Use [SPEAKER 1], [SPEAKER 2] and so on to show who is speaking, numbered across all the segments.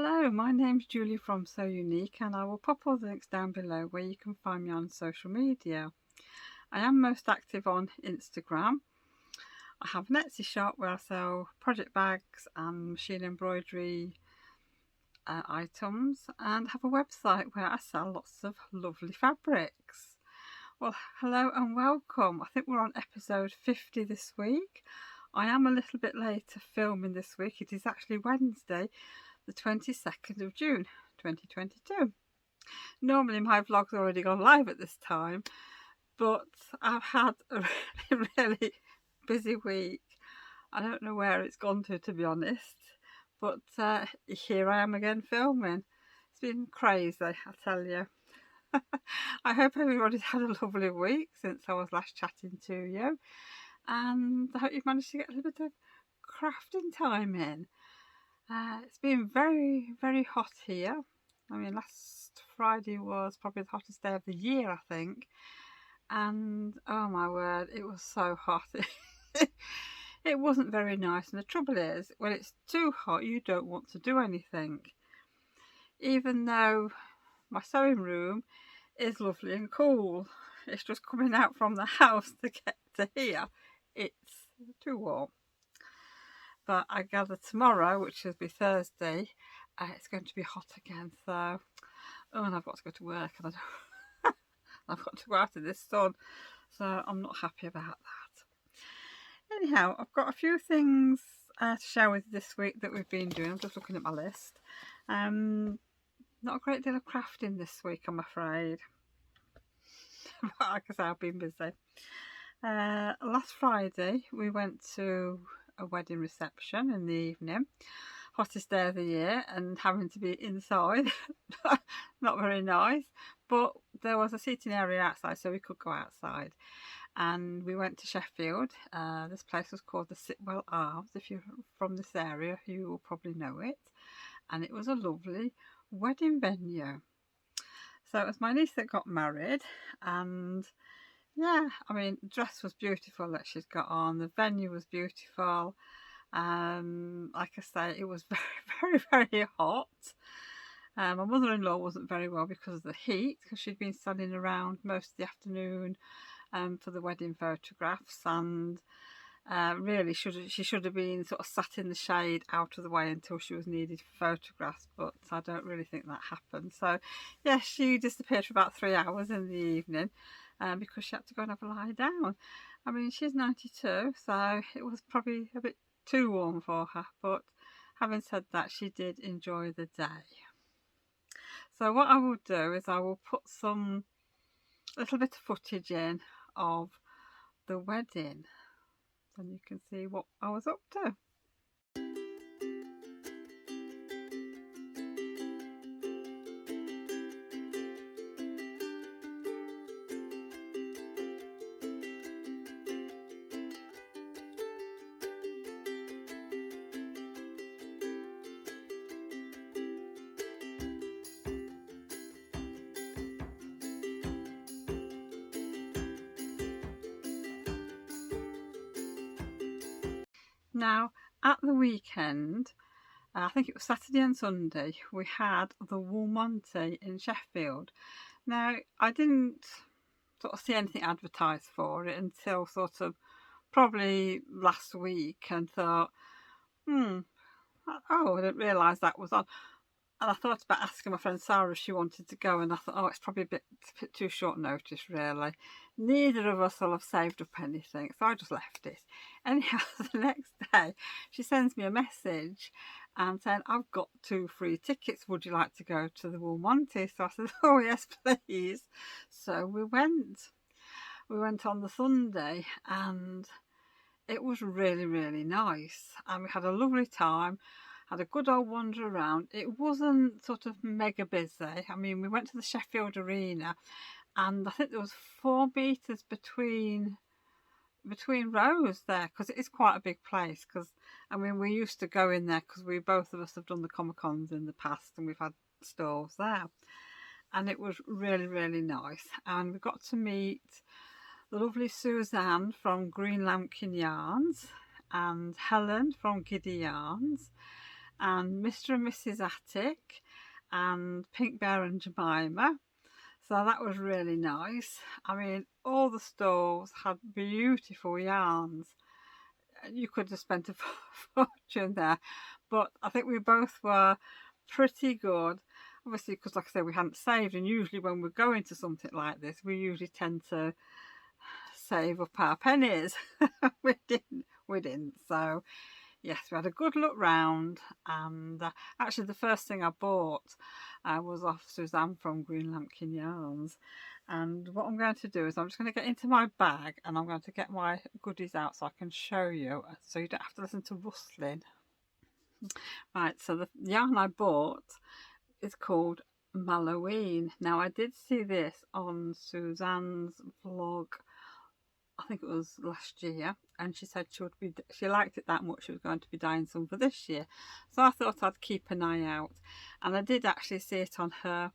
[SPEAKER 1] Hello, my name's Julie from So Unique, and I will pop all the links down below where you can find me on social media. I am most active on Instagram. I have an Etsy shop where I sell project bags and machine embroidery items, and have a website where I sell lots of lovely fabrics. Well, hello and welcome. I think we're on episode 50 this week. I am a little bit later filming this week. It is actually Wednesday, the 22nd of June 2022. Normally my vlog's already gone live at this time, but I've had a really busy week. I don't know where it's gone to be honest, but here I am again filming. It's been crazy, I tell you. I hope everybody's had a lovely week since I was last chatting to you, and I hope you've managed to get a little bit of crafting time in. It's been very, very hot here. I mean, last Friday was probably the hottest day of the year, I think. And oh my word, it was so hot. It wasn't very nice. And the trouble is, when it's too hot, you don't want to do anything. Even though my sewing room is lovely and cool, it's just coming out from the house to get to here. It's too warm. But I gather tomorrow, which will be Thursday, it's going to be hot again. So, and I've got to go to work, and I've got to go out in this sun. So I'm not happy about that. Anyhow, I've got a few things to share with you this week that we've been doing. I'm just looking at my list. Not a great deal of crafting this week, I'm afraid. But like I say, I've been busy. Last Friday, we went to a wedding reception in the evening, hottest day of the year, and having to be inside, not very nice, but there was a seating area outside so we could go outside, and we went to Sheffield. This place was called the Sitwell Arms. If you're from this area you will probably know it, and it was a lovely wedding venue. So it was my niece that got married, and yeah, I mean, the dress was beautiful that she's got on. The venue was beautiful. Like I say, it was very, very, very hot. My mother-in-law wasn't very well because of the heat, because she'd been standing around most of the afternoon for the wedding photographs, and really she should have been sort of sat in the shade out of the way until she was needed for photographs, but I don't really think that happened. So yeah, she disappeared for about 3 hours in the evening because she had to go and have a lie down. I mean, she's 92, so it was probably a bit too warm for her, but having said that, she did enjoy the day. So what I will do is I will put some little bit of footage in of the wedding, and you can see what I was up to. Now, at the weekend, I think it was Saturday and Sunday, we had the Wool Monty in Sheffield. Now, I didn't sort of see anything advertised for it until sort of probably last week, and thought, oh, I didn't realise that was on. And I thought about asking my friend Sarah if she wanted to go, and I thought, oh, it's probably a bit too short notice, really. Neither of us will have saved up anything, so I just left it. Anyhow, the next day, she sends me a message and saying, I've got 2 free tickets. Would you like to go to the Wool Monty? So I said, oh, yes, please. So we went. We went on the Sunday, and it was really, really nice. And we had a lovely time. Had a good old wander around. It wasn't sort of mega busy. I mean, we went to the Sheffield Arena, and I think there was 4 metres between rows there, because it is quite a big place. Because I mean, we used to go in there because both of us have done the Comic Cons in the past, and we've had stalls there, and it was really, really nice. And we got to meet the lovely Suzanne from Green Lambkin Yarns and Helen from Giddy Yarns. and Mr. and Mrs. Attic, and Pink Bear and Jemima. So that was really nice. I mean, all the stalls had beautiful yarns. You could have spent a fortune there, but I think we both were pretty good. Obviously, because like I said, we hadn't saved, and usually when we're going to something like this, we usually tend to save up our pennies. we didn't. So yes, we had a good look round, and actually the first thing I bought was off Suzanne from Green Lambkin Yarns. And what I'm going to do is I'm just going to get into my bag and I'm going to get my goodies out so I can show you, so you don't have to listen to rustling. Right, so the yarn I bought is called Malloween. Now I did see this on Suzanne's vlog, I think it was last year, and she said she liked it that much she was going to be dyeing some for this year. So I thought I'd keep an eye out, and I did actually see it on her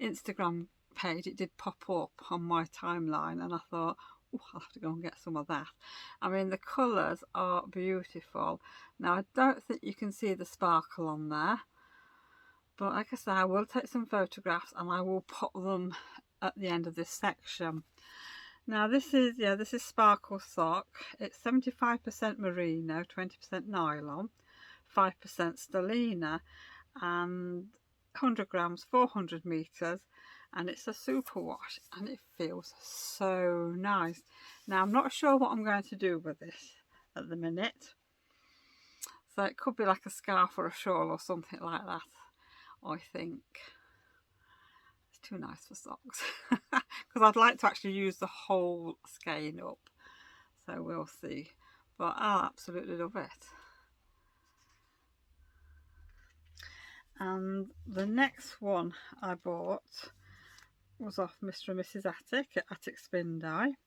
[SPEAKER 1] Instagram page. It did pop up on my timeline, and I thought, oh, I'll have to go and get some of that. I mean, the colours are beautiful. Now I don't think you can see the sparkle on there, but like I say, I will take some photographs and I will pop them at the end of this section. Now this is Sparkle Sock. It's 75% merino, 20% nylon, 5% stellina, and 100 grams, 400 meters, and it's a superwash, and it feels so nice. Now I'm not sure what I'm going to do with this at the minute. So it could be like a scarf or a shawl or something like that, I think. Too nice for socks because I'd like to actually use the whole skein up, so we'll see, but I'll absolutely love it. And the next one I bought was off Mr. and Mrs. Attic at Attic Spin Dye,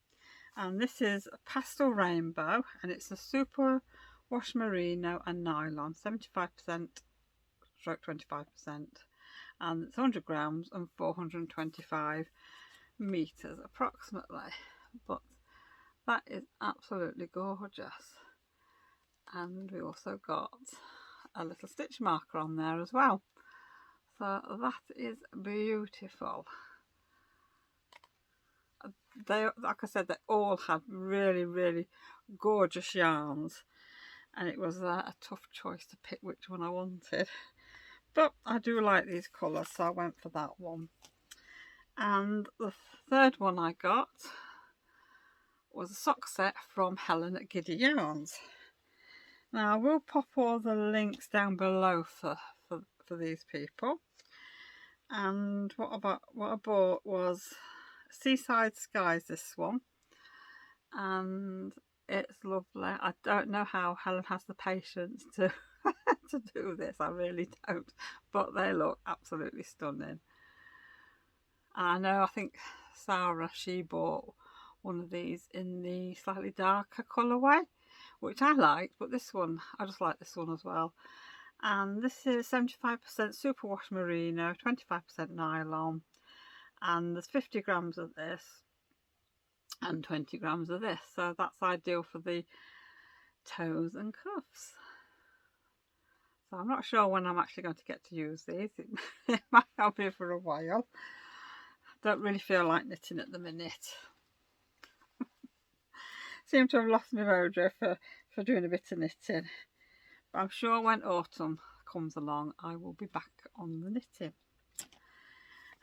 [SPEAKER 1] and this is a Pastel Rainbow, and it's a super wash merino and nylon, 75% stroke 25%, and it's 100 grams and 425 meters approximately. But that is absolutely gorgeous, and we also got a little stitch marker on there as well, so that is beautiful. They, like I said, they all had really gorgeous yarns, and it was a tough choice to pick which one I wanted. But I do like these colours, so I went for that one. And the third one I got was a sock set from Helen at Giddy Yarns. Now I will pop all the links down below for these people. And what I bought was Seaside Skies, this one. And it's lovely. I don't know how Helen has the patience to to do this, I really don't, but they look absolutely stunning. And I think Sarah, she bought one of these in the slightly darker colourway, which I liked, but this one, I just like this one as well. And this is 75% superwash merino, 25% nylon, and there's 50 grams of this and 20 grams of this, so that's ideal for the toes and cuffs. So I'm not sure when I'm actually going to get to use these. It might not be for a while. Don't really feel like knitting at the minute. Seem to have lost my mojo for doing a bit of knitting. But I'm sure when autumn comes along, I will be back on the knitting.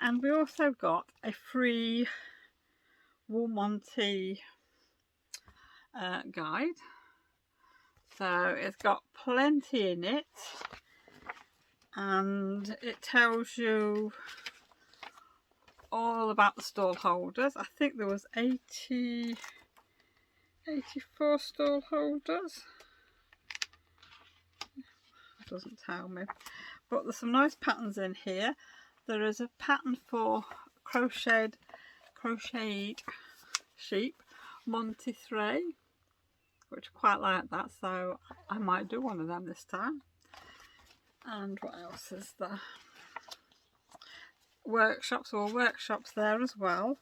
[SPEAKER 1] And we also got a free Wool Monty guide. So it's got plenty in it, and it tells you all about the stall holders. I think there was 84 stall holders. It doesn't tell me, but there's some nice patterns in here. There is a pattern for crocheted sheep Monty 3, which I quite like that, so I might do one of them this time. And what else is there? Workshops there as well.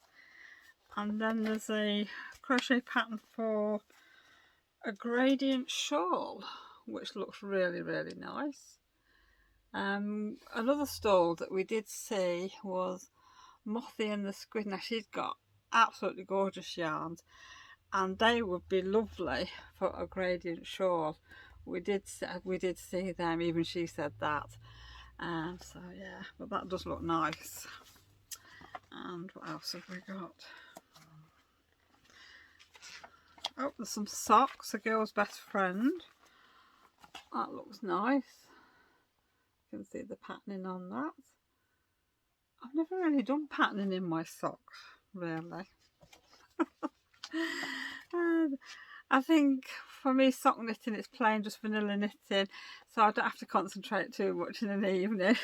[SPEAKER 1] And then there's a crochet pattern for a gradient shawl, which looks really nice. Another stall that we did see was Mothy and the Squid. Now she's got absolutely gorgeous yarns, and they would be lovely for a gradient shawl. We did see them, even she said that. So yeah, but that does look nice. And what else have we got? Oh, there's some socks, a girl's best friend. That looks nice. You can see the patterning on that. I've never really done patterning in my socks, really. And I think for me, sock knitting, it's plain just vanilla knitting, so I don't have to concentrate too much in an evening.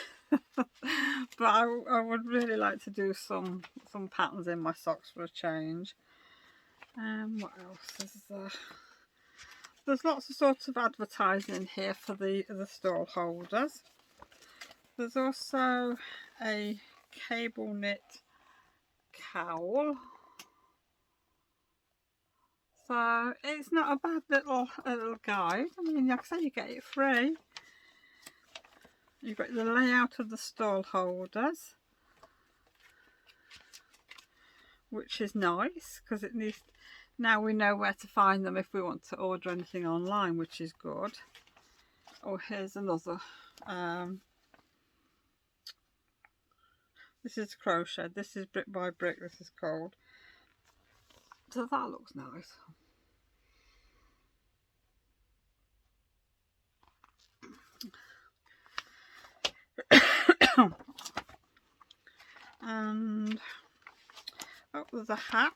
[SPEAKER 1] But I would really like to do some patterns in my socks for a change. What else is there? There's lots of sorts of advertising in here for the stall holders. There's also a cable knit cowl. So it's not a bad little guide. I mean, like I say, you get it free. You've got the layout of the stall holders, which is nice because it needs. Now we know where to find them if we want to order anything online, which is good. Oh, here's another. This is crochet. This is brick by brick. This is called. So that looks nice. And oh, there's a hat,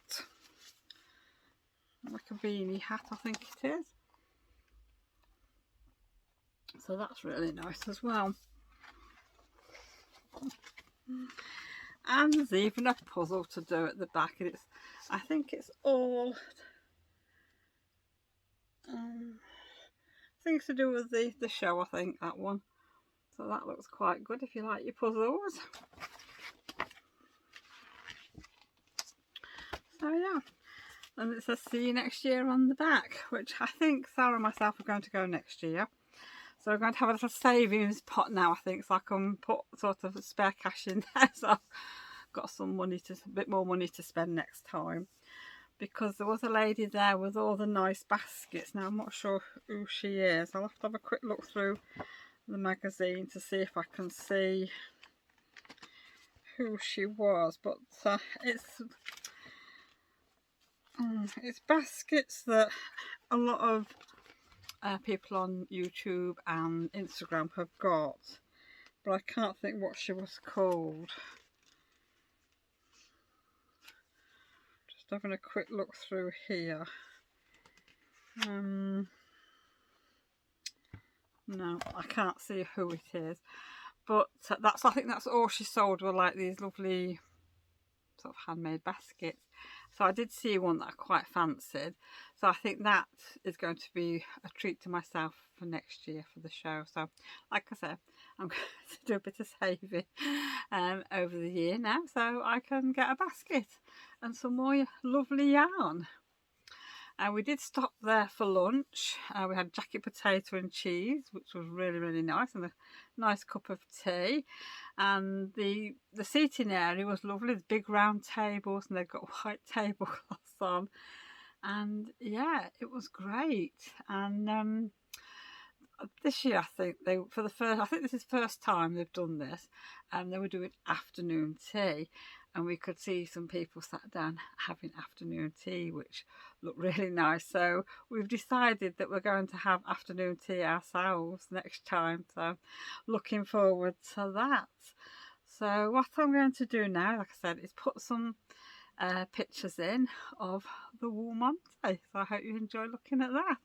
[SPEAKER 1] like a beanie hat, I think it is. So that's really nice as well. And there's even a puzzle to do at the back, and I think it's all things to do with the show, I think, that one. So that looks quite good if you like your puzzles. So yeah, and it says see you next year on the back, which I think Sarah and myself are going to go next year. So we're going to have a little savings pot now, I think, so I can put sort of a spare cash in there. So I've got some money a bit more money to spend next time. Because there was a lady there with all the nice baskets. Now I'm not sure who she is. I'll have to have a quick look through the magazine to see if I can see who she was. But it's baskets that a lot of people on YouTube and Instagram have got, but I can't think what she was called. Just having a quick look through here. No, I can't see who it is, but I think that's all she sold, were like these lovely sort of handmade baskets. So I did see one that I quite fancied, so I think that is going to be a treat to myself for next year for the show. So like I said, I'm going to do a bit of saving over the year now, so I can get a basket and some more lovely yarn. And we did stop there for lunch. We had jacket potato and cheese, which was really, really nice, and a nice cup of tea. And the seating area was lovely. The big round tables, and they've got white tablecloths on. And yeah, it was great. And this year, I think I think this is the first time they've done this. They were doing afternoon tea. And we could see some people sat down having afternoon tea, which looked really nice. So we've decided that we're going to have afternoon tea ourselves next time. So looking forward to that. So what I'm going to do now, like I said, is put some pictures in of the wool Monty. So I hope you enjoy looking at that.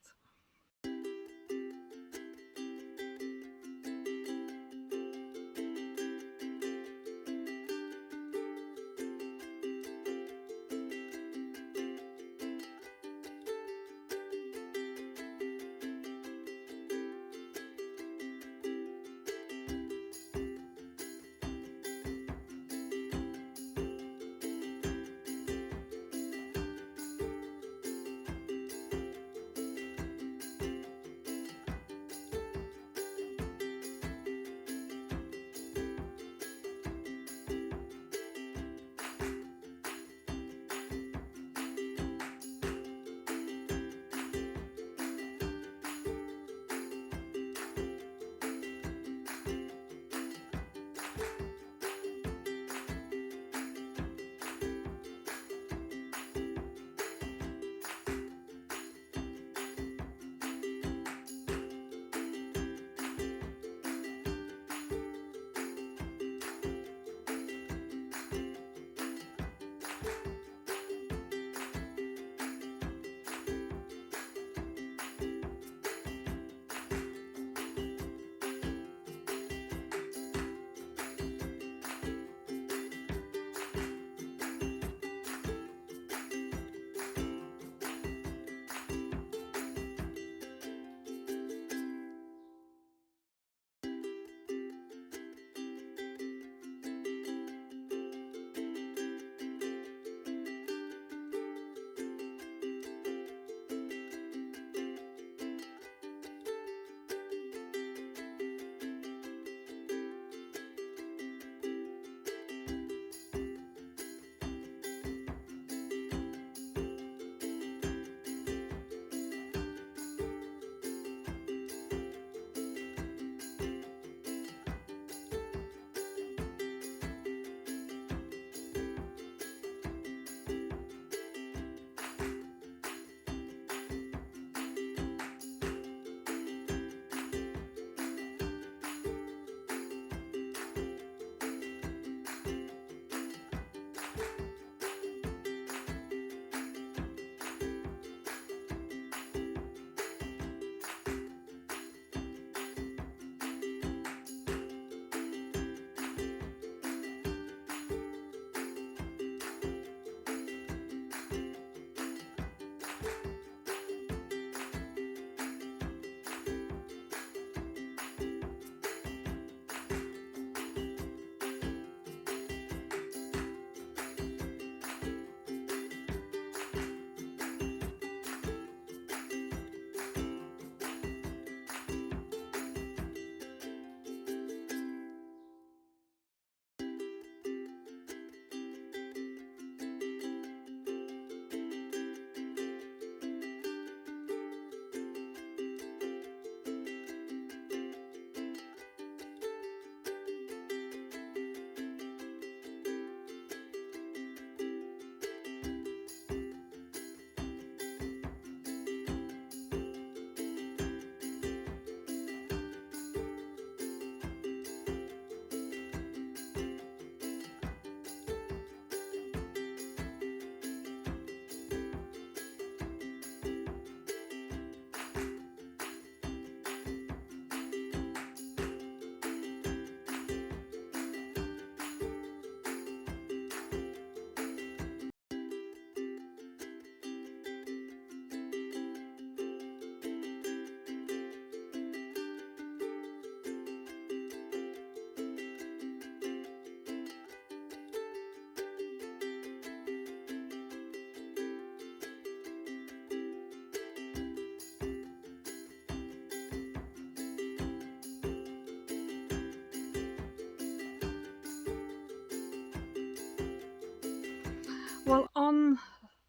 [SPEAKER 1] on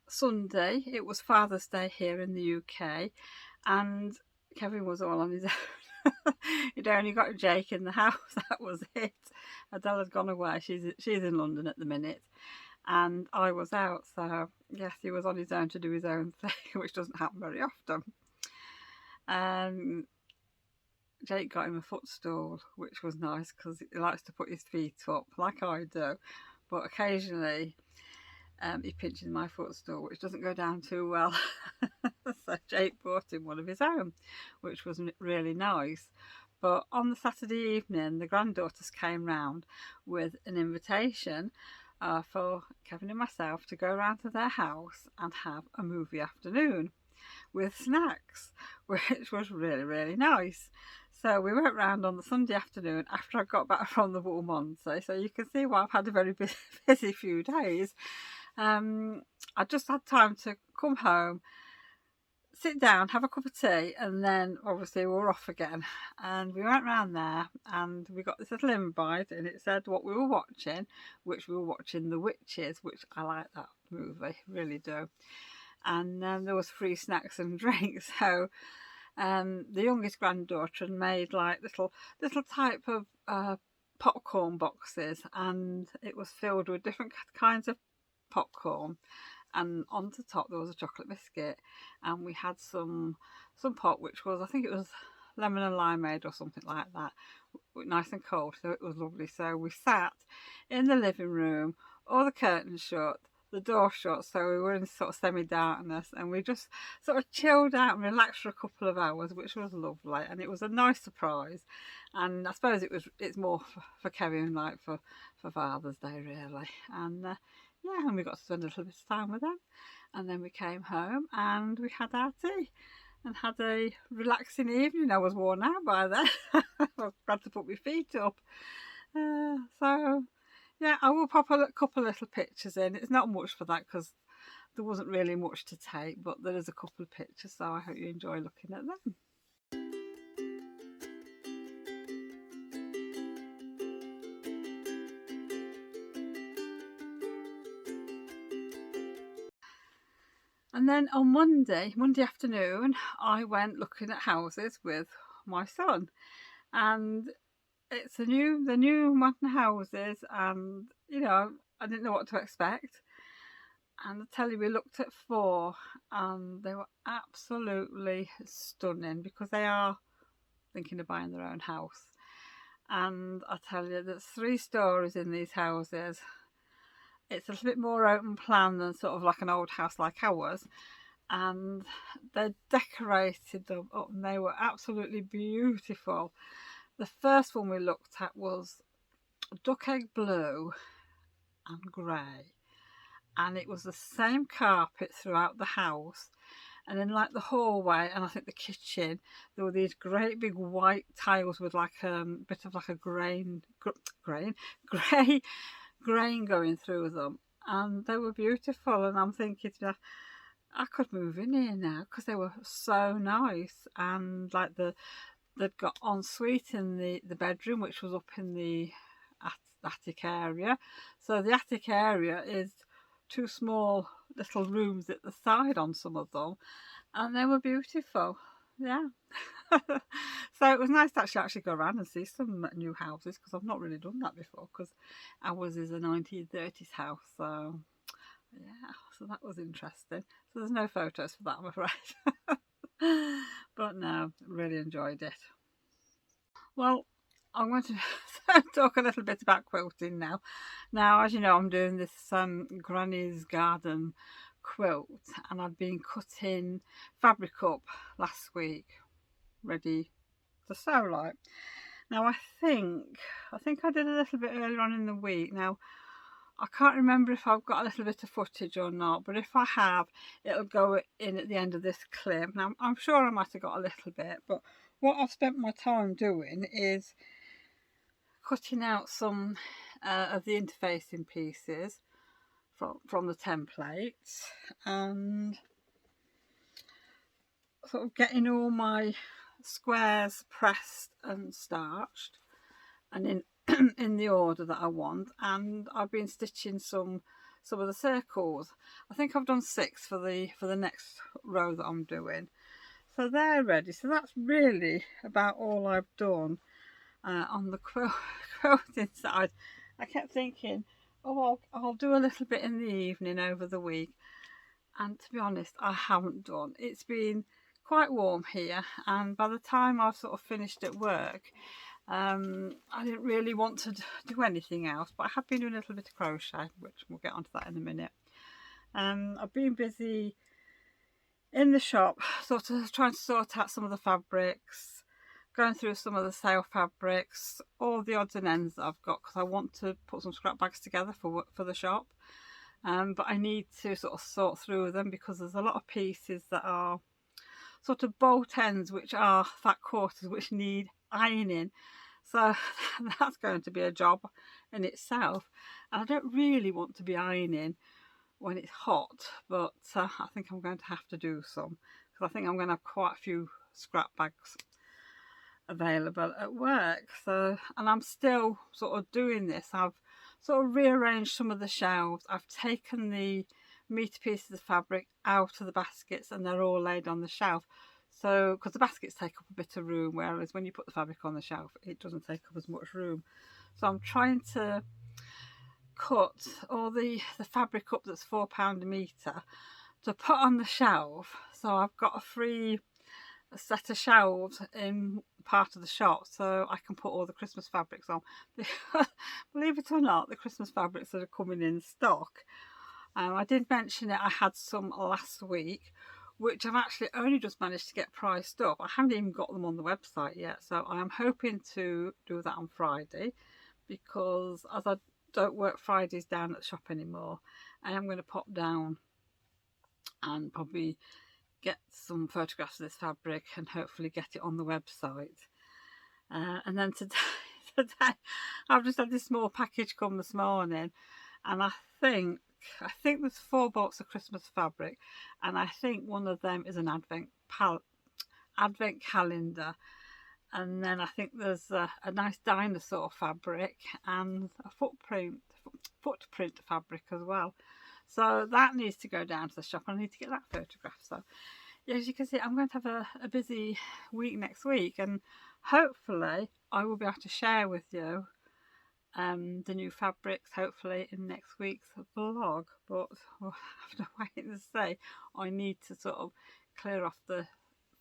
[SPEAKER 1] Sunday it was Father's Day here in the UK, and Kevin was all on his own. He'd only got Jake in the house, that was it. Adele had gone away, she's in London at the minute, and I was out, so yes, he was on his own to do his own thing, which doesn't happen very often. Jake got him a footstool, which was nice because he likes to put his feet up like I do, but occasionally he pinches my footstool, which doesn't go down too well. So Jake bought him one of his own, which was really nice. But on the Saturday evening, the granddaughters came round with an invitation for Kevin and myself to go round to their house and have a movie afternoon with snacks, which was really, really nice. So we went round on the Sunday afternoon after I got back from the Wath-upon-Dearne. So you can see why I've had a very busy few days. I just had time to come home, sit down, have a cup of tea, and then obviously we were off again. And we went round there and we got this little invite, and it said what we were watching, which we were watching The Witches, which I like that movie, really do. And then there was free snacks and drinks. So the youngest granddaughter had made like little type of popcorn boxes, and it was filled with different kinds of popcorn, and on the top there was a chocolate biscuit, and we had some pop, which was, I think it was lemon and limeade or something like that, nice and cold, so it was lovely. So we sat in the living room, all the curtains shut, the door shut, so we were in sort of semi-darkness, and we just sort of chilled out and relaxed for a couple of hours, which was lovely, and it was a nice surprise. And I suppose it's more for Kevin, like for Father's Day really. And yeah, and we got to spend a little bit of time with them, and then we came home and we had our tea and had a relaxing evening. I was worn out by then. I had to put my feet up, so yeah, I will pop a couple of little pictures in. It's not much for that because there wasn't really much to take, but there is a couple of pictures, so I hope you enjoy looking at them. And then on Monday afternoon, I went looking at houses with my son, and it's the new modern houses, and you know, I didn't know what to expect. And I tell you, we looked at 4 and they were absolutely stunning because they are thinking of buying their own house. And I tell you, there's 3 stories in these houses. It's a little bit more open plan than sort of like an old house like ours, and they decorated them up and they were absolutely beautiful. The first one we looked at was duck egg blue and grey, and it was the same carpet throughout the house, and in like the hallway and I think the kitchen there were these great big white tiles with like a bit of like a grey grain going through them, and they were beautiful. And I'm thinking, I could move in here now because they were so nice. And like they'd got ensuite in the bedroom, which was up in the attic area. So the attic area is 2 small little rooms at the side on some of them, and they were beautiful. Yeah. So it was nice to actually go around and see some new houses, because I've not really done that before, because ours is a 1930s house. So yeah, so that was interesting. So there's no photos for that, I'm afraid. But no, really enjoyed it. Well, I'm going to talk a little bit about quilting now. Now, as you know, I'm doing this Granny's Garden quilt, and I've been cutting fabric up last week, ready to sew like. Now I think I did a little bit earlier on in the week. Now I can't remember if I've got a little bit of footage or not, but if I have, it'll go in at the end of this clip. Now I'm sure I might have got a little bit, but what I've spent my time doing is cutting out some of the interfacing pieces from the templates, and sort of getting all my squares pressed and starched and in in the order that I want. And I've been stitching some some of the circles. I think I've done 6 for the next row that I'm doing. So they're ready. So that's really about all I've done on the quilting side. I kept thinking, oh, I'll do a little bit in the evening over the week. And to be honest, I haven't done. It's been quite warm here, and by the time I've sort of finished at work, I didn't really want to do anything else, but I have been doing a little bit of crochet, which we'll get onto that in a minute. I've been busy in the shop, sort of trying to sort out some of the fabrics, going through some of the sale fabrics, all the odds and ends that I've got, because I want to put some scrap bags together for the shop. But I need to sort of sort through them, because there's a lot of pieces that are sort of bolt ends, which are fat quarters, which need ironing. So that's going to be a job in itself. And I don't really want to be ironing when it's hot, but I think I'm going to have to do some, because I think I'm going to have quite a few scrap bags available at work. So, and I'm still sort of doing this. I've sort of rearranged some of the shelves. I've taken the meter pieces of fabric out of the baskets, and they're all laid on the shelf. So, because the baskets take up a bit of room, whereas when you put the fabric on the shelf, it doesn't take up as much room. So I'm trying to cut all the fabric up that's £4 a metre to put on the shelf. So I've got a free set of shelves in part of the shop, so I can put all the Christmas fabrics on. Believe it or not, the Christmas fabrics that are coming in stock. I did mention it, I had some last week, which I've actually only just managed to get priced up. I haven't even got them on the website yet, so I am hoping to do that on Friday, because as I don't work Fridays down at the shop anymore, I am going to pop down and probably get some photographs of this fabric and hopefully get it on the website. And then today I've just had this small package come this morning, and I think there's 4 bolts of Christmas fabric, and I think one of them is an advent calendar, and then I think there's a nice dinosaur fabric and a footprint fabric as well. So that needs to go down to the shop, and I need to get that photographed. So yeah, as you can see, I'm going to have a busy week next week, and hopefully I will be able to share with you the new fabrics, hopefully in next week's vlog. But we'll have to wait and see. I need to sort of clear off the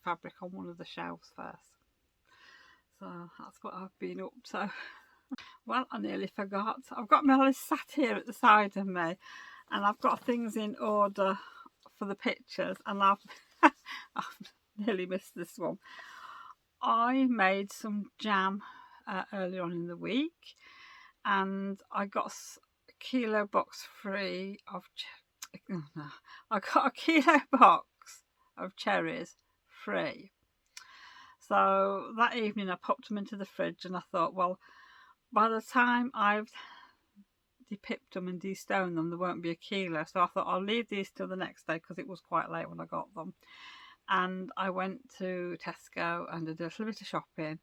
[SPEAKER 1] fabric on one of the shelves first. So that's what I've been up to. Well, I nearly forgot. I've got Melly sat here at the side of me, and I've got things in order for the pictures, and I've nearly missed this one. I made some jam earlier on in the week, and I got a kilo box free of I got a kilo box of cherries free. So that evening I popped them into the fridge, and I thought, well, by the time I've depipped them and destoned them, there won't be a kilo. So I thought I'll leave these till the next day, because it was quite late when I got them. And I went to Tesco and did a little bit of shopping.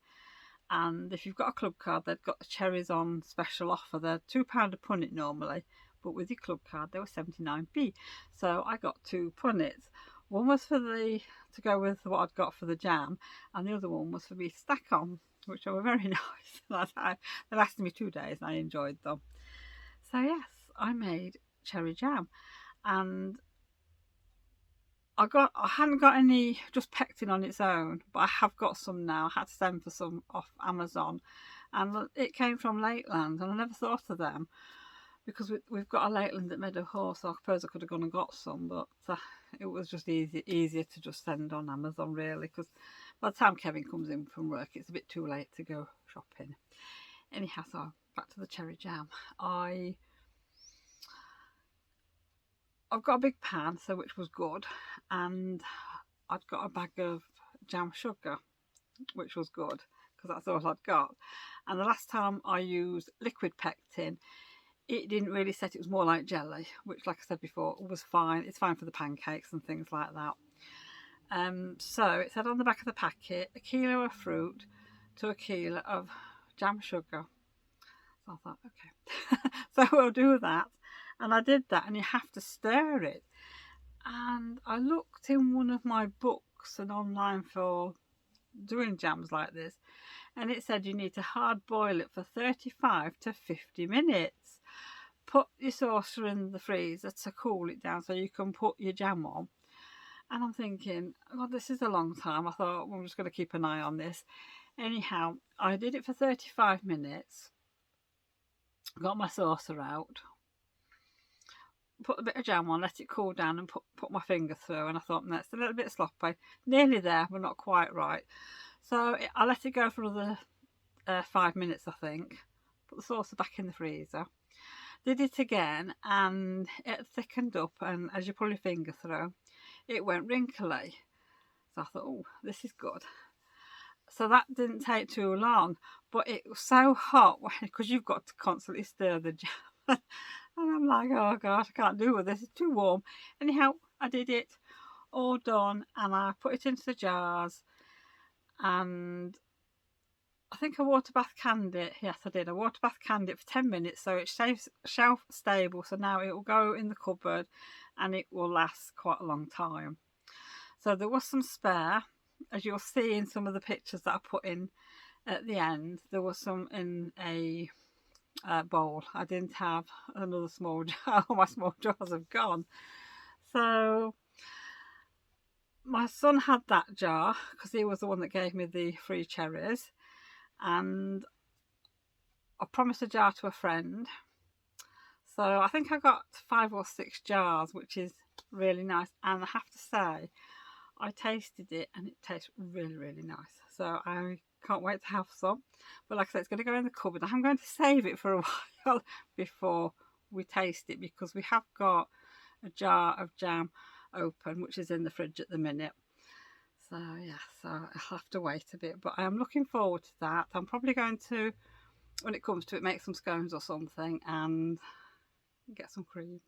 [SPEAKER 1] And if you've got a club card, they've got the cherries on special offer. They're £2 a punnet normally, but with your club card they were 79p. So I got 2 punnets. One was to go with what I'd got for the jam, and the other one was for me to stack on, which were very nice. They lasted me 2 days, and I enjoyed them. So yes, I made cherry jam, and I hadn't got any just pectin on its own, but I have got some now. I had to send for some off Amazon, and it came from Lakeland, and I never thought of them, because we've got a Lakeland at Meadow Hall, so I suppose I could have gone and got some, but it was just easier to just send on Amazon, really, because by the time Kevin comes in from work, it's a bit too late to go shopping. Anyhow, so back to the cherry jam. I've got a big pan, so which was good, and I'd got a bag of jam sugar, which was good, because that's all I'd got. And the last time I used liquid pectin, it didn't really set. It was more like jelly, which, like I said before, was fine. It's fine for the pancakes and things like that. So it said on the back of the packet, a kilo of fruit to a kilo of jam sugar. So I thought, okay, so we'll do that. And I did that, and you have to stir it. And I looked in one of my books and online for doing jams like this, and it said you need to hard boil it for 35 to 50 minutes. Put your saucer in the freezer to cool it down so you can put your jam on. And I'm thinking, oh, this is a long time. I thought, well, I'm just going to keep an eye on this. Anyhow, I did it for 35 minutes, got my saucer out, put a bit of jam on, let it cool down, and put my finger through, and I thought, no, it's a little bit sloppy, nearly there but not quite right. So I let it go for another 5 minutes, I think. Put the saucer back in the freezer, did it again, and it thickened up, and as you pull your finger through, it went wrinkly. So I thought, oh, this is good. So that didn't take too long, but it was so hot because you've got to constantly stir the jam. And I'm like, oh gosh, I can't do with this, it's too warm. Anyhow, I did it, all done, and I put it into the jars, and I think I water bath canned it. Yes, I did. I water bath canned it for 10 minutes, so it's shelf stable, so now it will go in the cupboard and it will last quite a long time. So there was some spare, as you'll see in some of the pictures that I put in at the end. There was some in a bowl. I didn't have another small jar. All my small jars have gone. So my son had that jar because he was the one that gave me the free cherries, and I promised a jar to a friend. So I think I got 5 or 6 jars, which is really nice. And I have to say, I tasted it and it tastes really, really nice. So I can't wait to have some. But like I said, it's going to go in the cupboard. I'm going to save it for a while before we taste it, because we have got a jar of jam open, which is in the fridge at the minute. So yeah, so I'll have to wait a bit. But I am looking forward to that. I'm probably going to, when it comes to it, make some scones or something and get some cream.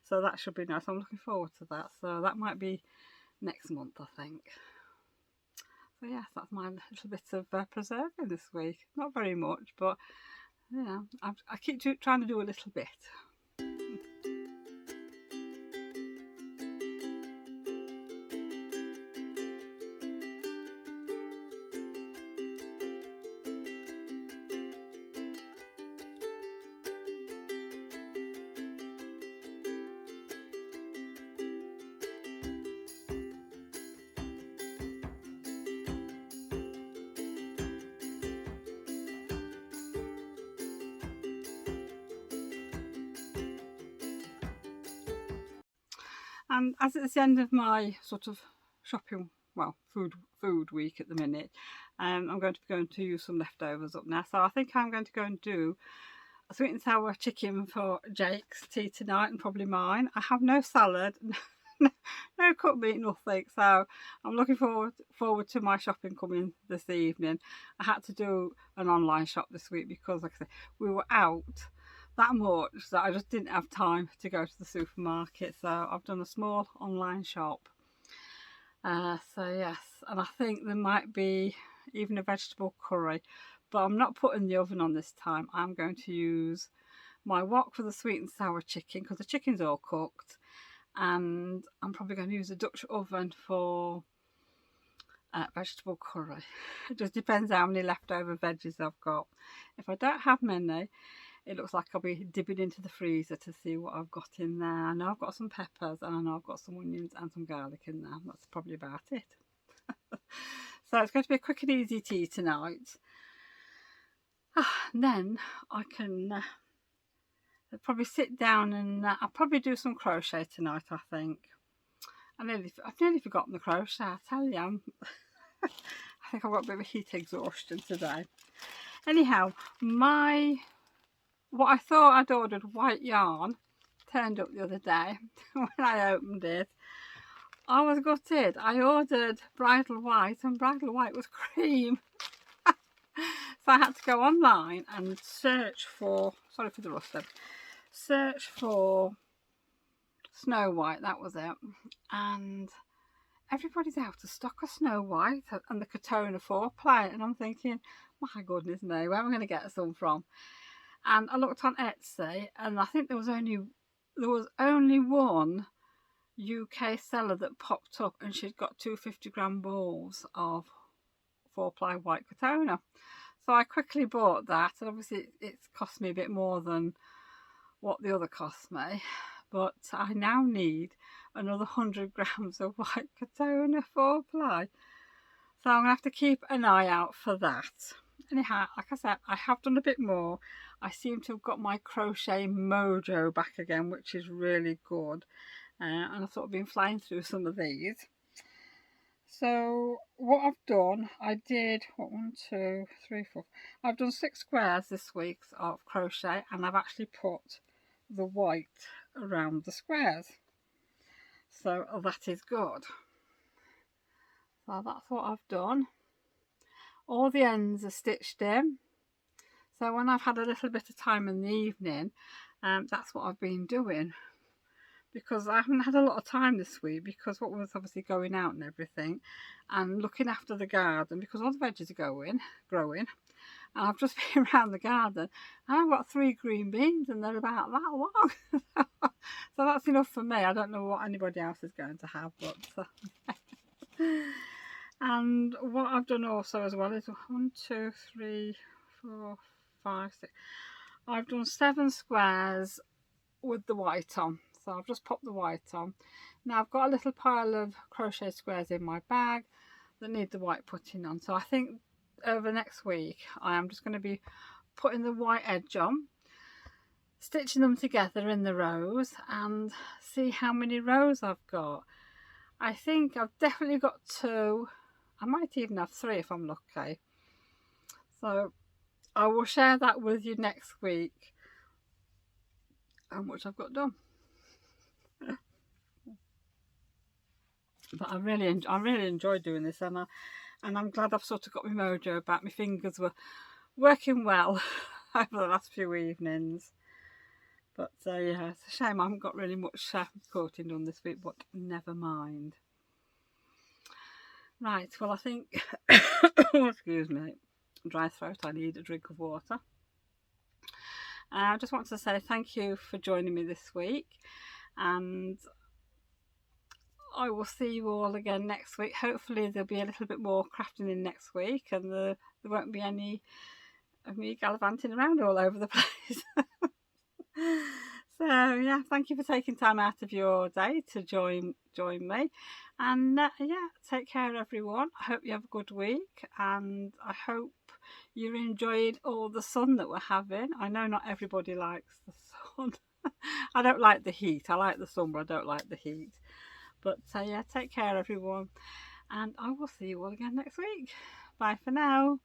[SPEAKER 1] So that should be nice. I'm looking forward to that. So that might be next month, I think. So yes, that's my little bit of preserving this week. Not very much, but yeah, I keep trying to do a little bit. And as it's the end of my sort of shopping, well, food week at the minute, I'm going to be going to use some leftovers up now. So I think I'm going to go and do a sweet and sour chicken for Jake's tea tonight, and probably mine. I have no salad, no cooked meat, nothing. So I'm looking forward to my shopping coming this evening. I had to do an online shop this week because, like I said, we were out that much that I just didn't have time to go to the supermarket. So I've done a small online shop. So yes, and I think there might be even a vegetable curry, but I'm not putting the oven on this time. I'm going to use my wok for the sweet and sour chicken because the chicken's all cooked, and I'm probably going to use a Dutch oven for vegetable curry. It just depends how many leftover veggies I've got. If I don't have many, it looks like I'll be dipping into the freezer to see what I've got in there. I know I've got some peppers, and I know I've got some onions and some garlic in there. That's probably about it. So it's going to be a quick and easy tea tonight. And then I can probably sit down and I'll probably do some crochet tonight, I think. I've nearly forgotten the crochet, I tell you. I think I've got a bit of heat exhaustion today. Anyhow, what I thought I'd ordered white yarn turned up the other day when I opened it. I was gutted. I ordered bridal white and bridal white was cream. So I had to go online and search for, sorry for the rustling, search for Snow White, that was it. And everybody's out of stock of Snow White and the Katona 4 plate. And I'm thinking, my goodness me, where am I going to get some from? and I looked on Etsy, and I think there was only one UK seller that popped up, and she'd got 250-gram balls of 4-ply white Katona. So I quickly bought that, and obviously it's cost me a bit more than what the other cost me, but I now need another 100 grams of white Katona 4-ply. So I'm going to have to keep an eye out for that. Anyhow, like I said, I have done a bit more. I seem to have got my crochet mojo back again, which is really good. And I've sort of been flying through some of these. So what I've done, I did, what, 1, 2, 3, 4. I've done 6 squares this week of crochet, and I've actually put the white around the squares. So that is good. So that's what I've done. All the ends are stitched in. So when I've had a little bit of time in the evening, that's what I've been doing. Because I haven't had a lot of time this week, because what was obviously going out and everything, and looking after the garden, because all the veggies are growing, and I've just been around the garden, and I've got 3 green beans, and they're about that long. So that's enough for me. I don't know what anybody else is going to have, but and what I've done also as well is 1, 2, 3, 4, 5, 6. I've done 7 squares with the white on. So I've just popped the white on. Now I've got a little pile of crochet squares in my bag that need the white putting on. So I think over next week I am just going to be putting the white edge on, stitching them together in the rows, and see how many rows I've got. I think I've definitely got 2. I might even have 3 if I'm lucky. So I will share that with you next week, how much I've got done. But I really enjoyed doing this, and I'm glad I've sort of got my mojo back. My fingers were working well over the last few evenings. But yeah, it's a shame I haven't got really much quilting done this week, but never mind. Right, well I think, oh, excuse me, dry throat, I need a drink of water. I just want to say thank you for joining me this week, and I will see you all again next week. Hopefully there'll be a little bit more crafting in next week, and there won't be any of me gallivanting around all over the place. So yeah, thank you for taking time out of your day to join me, and yeah, take care everyone. I hope you have a good week, and I hope you enjoyed all the sun that we're having. I know not everybody likes the sun. I don't like the heat. I like the sun, but I don't like the heat. But yeah, take care everyone, and I will see you all again next week. Bye for now.